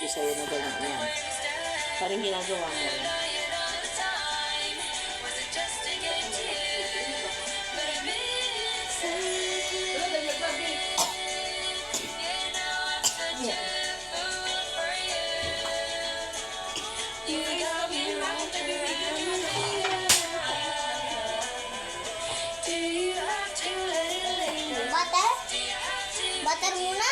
nagsabi sa'yo na gano'n yan. Parang ginagawa mo rin. Butter? Butter muna?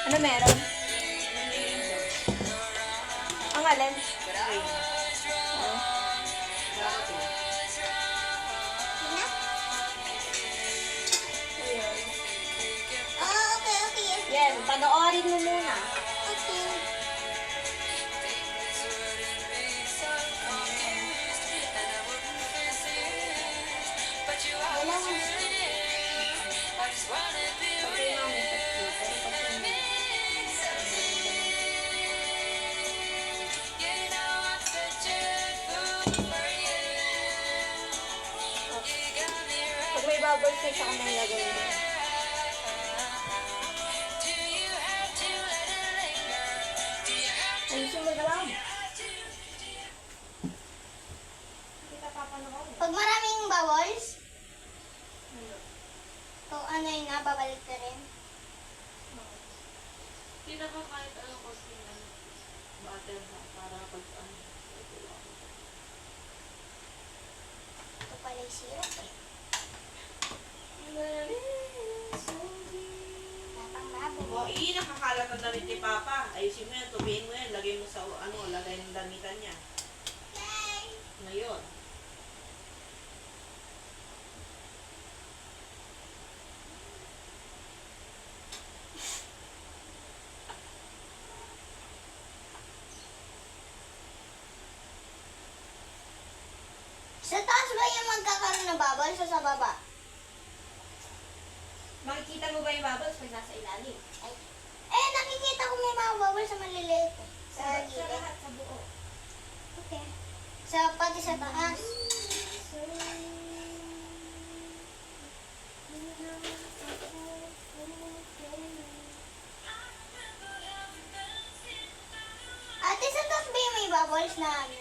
Ano meron? Ang alin? Okay. Yan, panoorin mo muna. Okay. Wala mo. Pag may bubbles na siya kamay gagawin mo. Ayusin mo na lang. Kita papanood. Pag maraming bubbles, kung ano yung nababalik na rin. Pinaka kahit ano kasi butter ha, para pag ano. Ito pala yung syrup eh. Tapang babo. Nakakalat ang damit ni Papa. Ayusin mo yan, tubiin mo yan, lagay mo sa ano, lagay ng damitan niya. Ngayon. Sa taas ba yung magkakaroon ng bubbles o sa baba? Makikita mo ba yung bubbles pag nasa ilalim? Ay. Eh, nakikita ko may mga bubbles sa maliliit eh. Sa Sa gilid. lahat, sa buo. Okay. Pati sa taas. Ate, sa taas ba yung may bubbles na ano?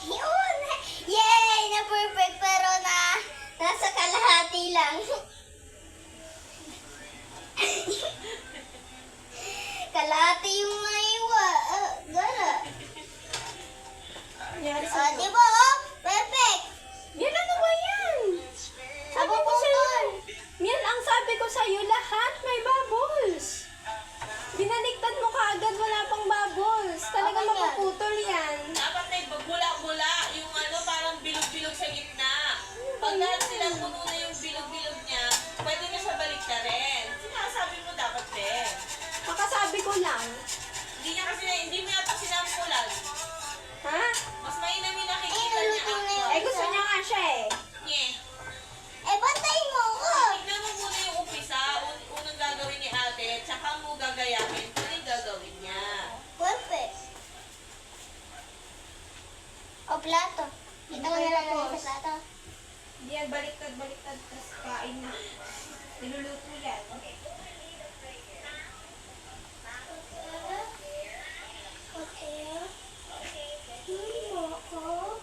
Yun! Yay! Na-perfect pero nasa kalahati lang. Kalahati yung naiwa. Gara. Nangyari sa Di ba? Oh? Perfect! Yan, ano ba yan? Sabi ko sa'yo. Yan ang sabi ko sa'yo, lahat may bubbles. Binaliktad mo kaagad, wala pang bubbles. Talaga Okay, yan. mapuputol yan. Dapat may bula-bula, yung ano, parang bilog-bilog sa gitna. Pag lahat silang puno na yung bilog-bilog niya, pwede na siya balik na rin. Sinasabi mo dapat din. Kakasabi ko lang. Hindi mo yata sinampulan. Ha? Mas mainam yung nakikita Eh, niya nuluto na ako. Eh, gusto niya nga siya eh. Nye. Eh, bantayin mo ako! Tignan mo muna yung umpisa, unang gagawin ni ate, tsaka mo gagayahin kung ano yung gagawin niya. Perfect. O, plato. Ito mo na lang sa plato. Hindi yan, baliktad, tapos kain na. Niluluto yan. Okay. Hindi mo ako.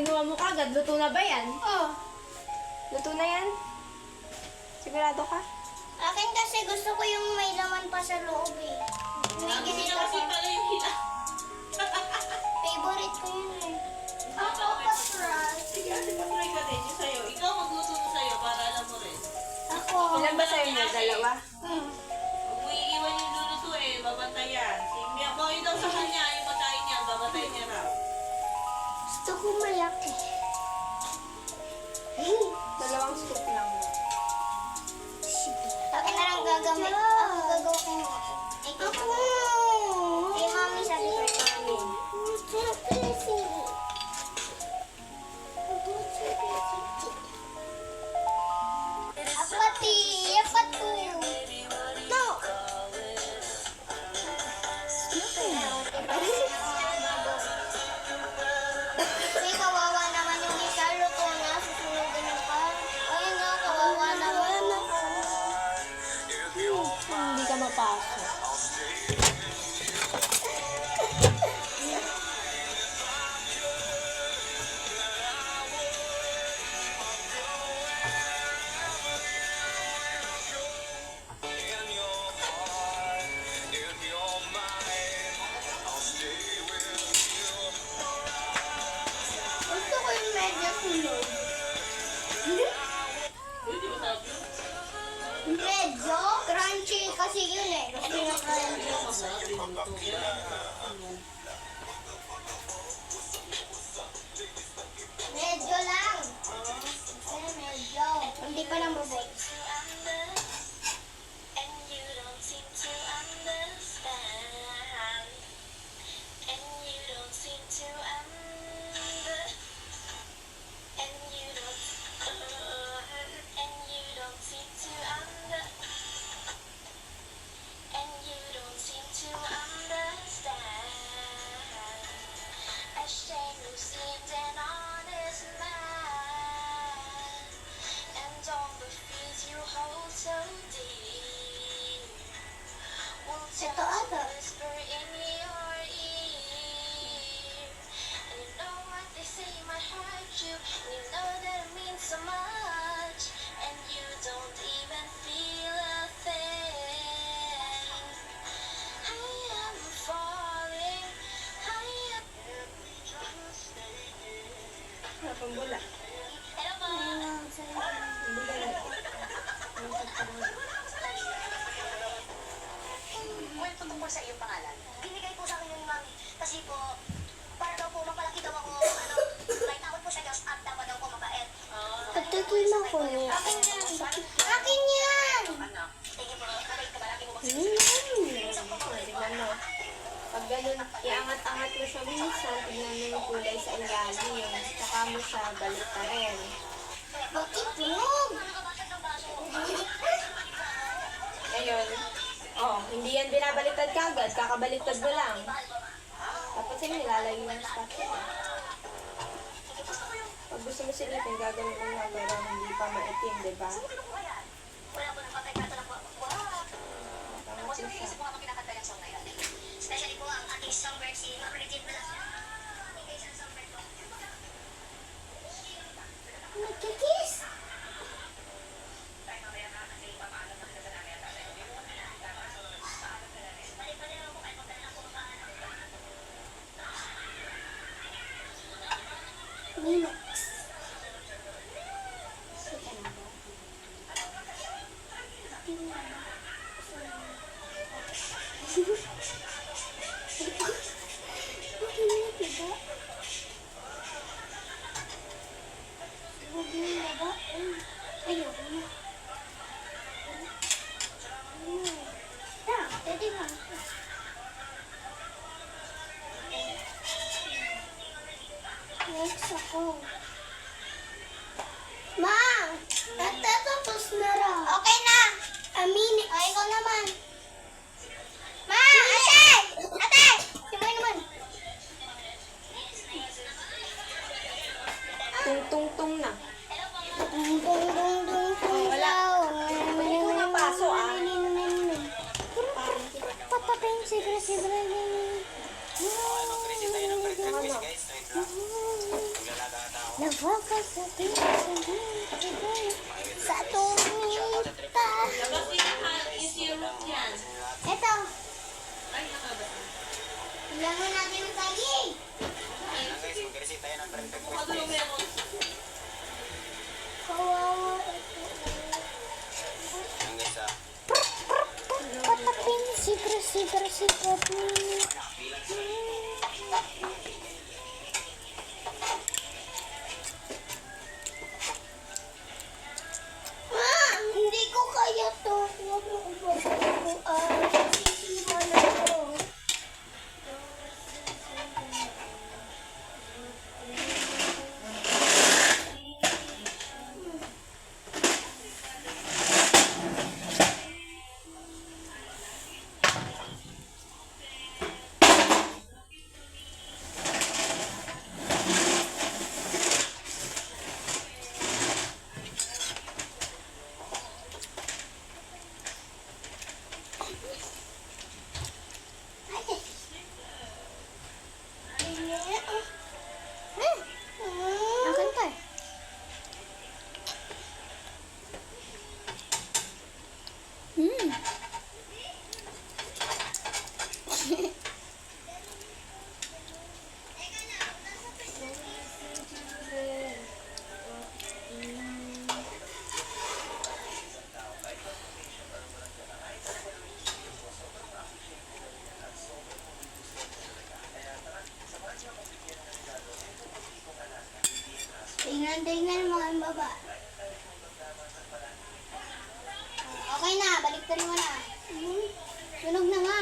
kinuha mo kagad. Luto na ba yan? Oh. Luto na yan? Sigurado ka? Akin kasi gusto ko yung may laman pa sa loob eh. May Ang gusto ginita niya kasi ko. pala yung hila. Favorite ko yun eh. Ako pa-fry. Sige, ate, patry ka din. Yung sa'yo. Ikaw magluto mo sa'yo para alam mo rin. Ako. Ilan ba sa'yo niya? Dalawa? Hmm. Kung may iiwan yung lulutuin, babantayan. Si Mia Boy daw sa kanya, yung pagkain niya, babantayan niya raw. Gusto ko malaki. Dalawang scoop lang. Akin na lang gagamit. Ako gagawa ko. Ako. Eh, mami sabi ko kay mami. Apati, apatu. No. Kasi kawawa naman yung isa, luto na, susunodin na pa. Ayun nga, kawawa naman. Hindi ka mapasok. Gusto ko yung medyo sunog. Hindi mo sabi. Medyo crunchy kasi yun eh. Gusto niya crunchy. Masarap yung luto. Medyo lang. Medyo. Hindi pa lang mabuhay. And you don't seem to understand. And you don't seem to and you don't and you don't seem to and you don't seem to understand. A shame you seemed an honest man, and all the fears you hold so deep will Ito just ata. whisper in your ear. And you know what they say might hurt you, and you know that it means so much, and you don't even feel a thing. I am falling, I am. Wala pang bula. Hello, Ma. Hindi ka lang. Kwento tungkol sa iyong pangalan. Binigay po sa akin yun, Mami. Kasi po, para daw po mapalaki daw ako, may tawad po sa Diyos at dapat daw po mabait. Pagtikim ako niya. Akin yan. Akin yan. Sige po, mabait ka ba? Lagi mo ba? Tignan mo. Pag ganun, iangat-angat mo siya minsan, tignan mo yung kulay sa ilalim. Saka mo siya balik ka rin. Bakit tunog? Ngayon, hindi yan binabaliktad kagad, kakabaliktad mo lang. Tapos yun, nilalagay mo yung spatula. Pag gusto mo silipin, gagawin mo nga pero hindi pa maitim, di ba? Wala po nang pagkakato na po. Tama Kasi siya. naisip ko nga kinakanta yung song na yun. Especially po ang ating songbird si Mapritid Velasco. Hindi siya songbird po. Nagkikis. Linux. Ayoko na. Pwede nga. Next ako. Ma! Natatapos na raw. Okay na. Aminin. Ay, ikaw naman. Ma! Ate! Ate! Simoy naman. Tung-tung-tung na. Dung, dung, dung, dung, dung, Wala. Hindi ko mapaso, ah. Papapeng sigre-sigre. Ano? Wakas sa sa tumita. Labas yung syrup yan. Ito, Ay, nakaba. ilagay natin ang saging. Makadulong meron. Kawawa ito. Patapin, sigra. Hindi ko kaya to. Huwag mo ubaguan. Sisira na to. Akin to. Tingnan mo ang baba. Okay na, baliktarin mo na. Sunog na nga.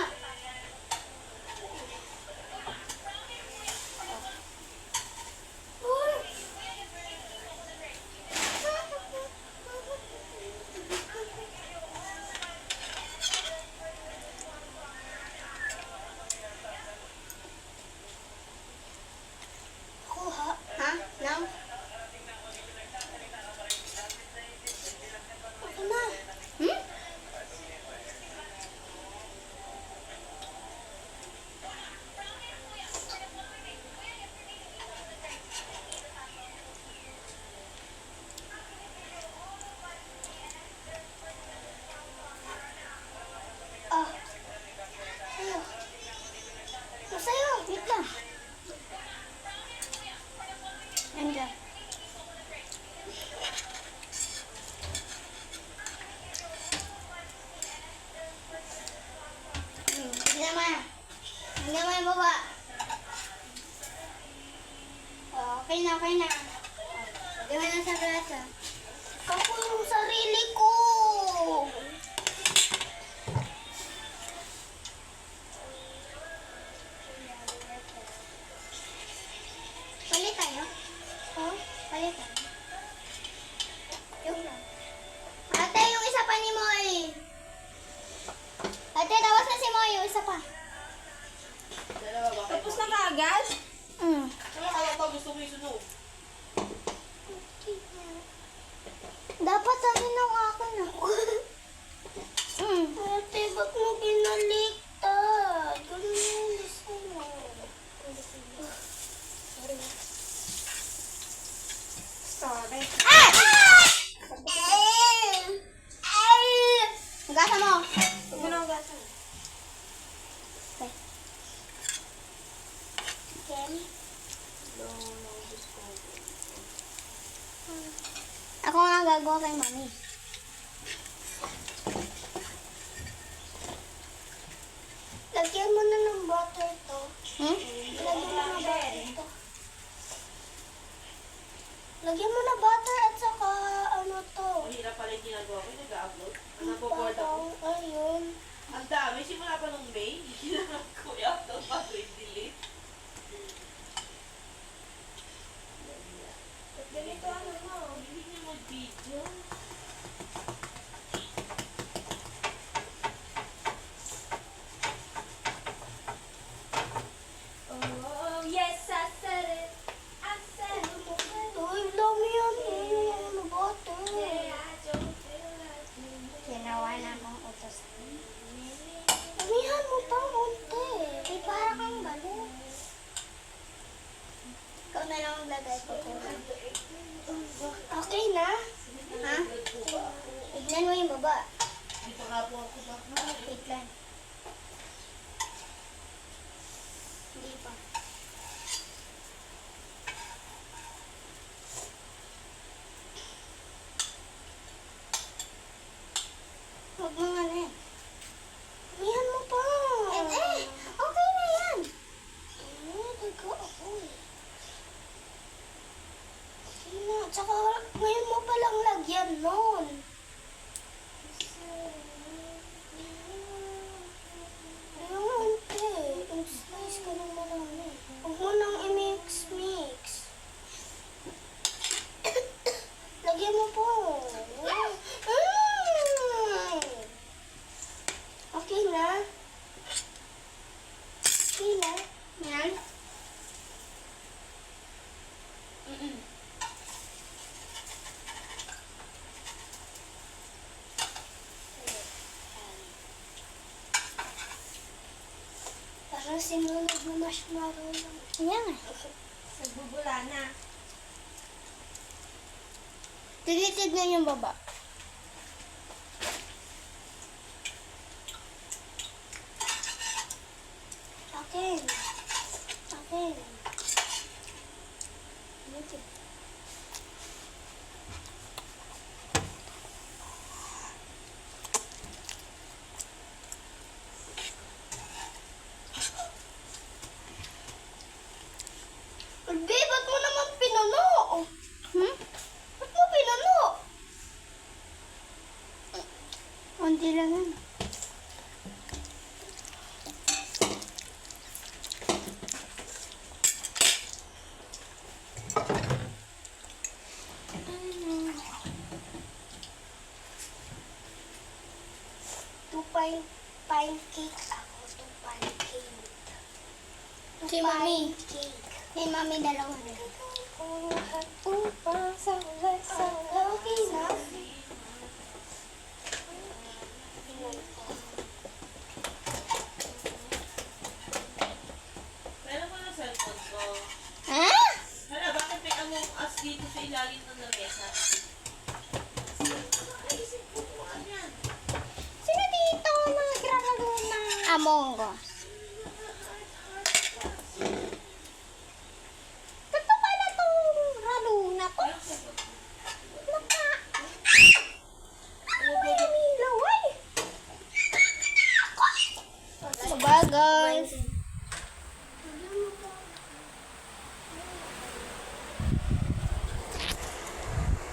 Kuha. Ha? Nang? Ito na. Ah. Sayo. Masayo. Wait lang. Andiyan. Sige naman. Hindi naman yung baba. Okay na. Hindi mo na sa brasa. Ako yung sarili ko. Palit tayo? Oh, palit tayo. Yung lang. Ate, yung isa pa ni Moy. Ate, tawas na si Moy. Yung isa pa. Dalawa ba kayo? Tapos na kaagad? Ano kaya pa gusto mo isunog? Dapat sabi ng akin ako. Ate, ba't mo kinaliktad? Ganun yung gusto mo. Sorry. Gasa mo. Huwag mo na ugasan. Ako nga gagawa kay mami. Lagyan mo na ng butter to. Lagyan mo na butter to. Lagyan mo na butter at saka ano to. Mahirap pala yung ginagawa ko. Nag-upload. Napo-board ako. Ayun. Ang dami. Simula pa nung May. Ginagawa ko i-upload pa. Delete. Ganito ano mo. Hindi niya mag-video. Oh, yes, I said it. I said it. Uy, dami yan. Ano butter? I don't feel like it. Ginawa na akong utos. Damihan mo pang unti. Eh, para kang galit. Ikaw na lang maglagay ko. Okay na? Ha? Tignan mo yung baba. Dito nga po ako ba? Wait lang. Hindi pa. Huwag mo nga na yan. Yan mo pa. Okay na yan. Nagka ako eh. Sige na. Tsaka ngayon mo palang lagyan nun. Ayaw nga ante. I-slice ka ng marami. Huwag mo nang i-mix-mix. Lagyan mo po. Okay na? Okay na? Yan? Parang sinunod mo marshmallow lang. Yan. Nagbubula na. Deleted na yung baba. Akin. Akin. Deleted. Albi, ba't mo naman pinuno? Ba't mo pinuno? Konti lang yan. Two pancake ako. Two pancake. Si Mami. Pancake. Si Mami dalawa na. Upang sa Okay na. Meron ko ng cellphone ko. Ha? Hala, bakit may among us dito sa ilalim ng lamesa? Naisip ko kung ano yan. Sino dito naglalaro na? Among Us. Ba't pala itong halo na to? Naka... Ano ba yung ilaw ay? Sabagay.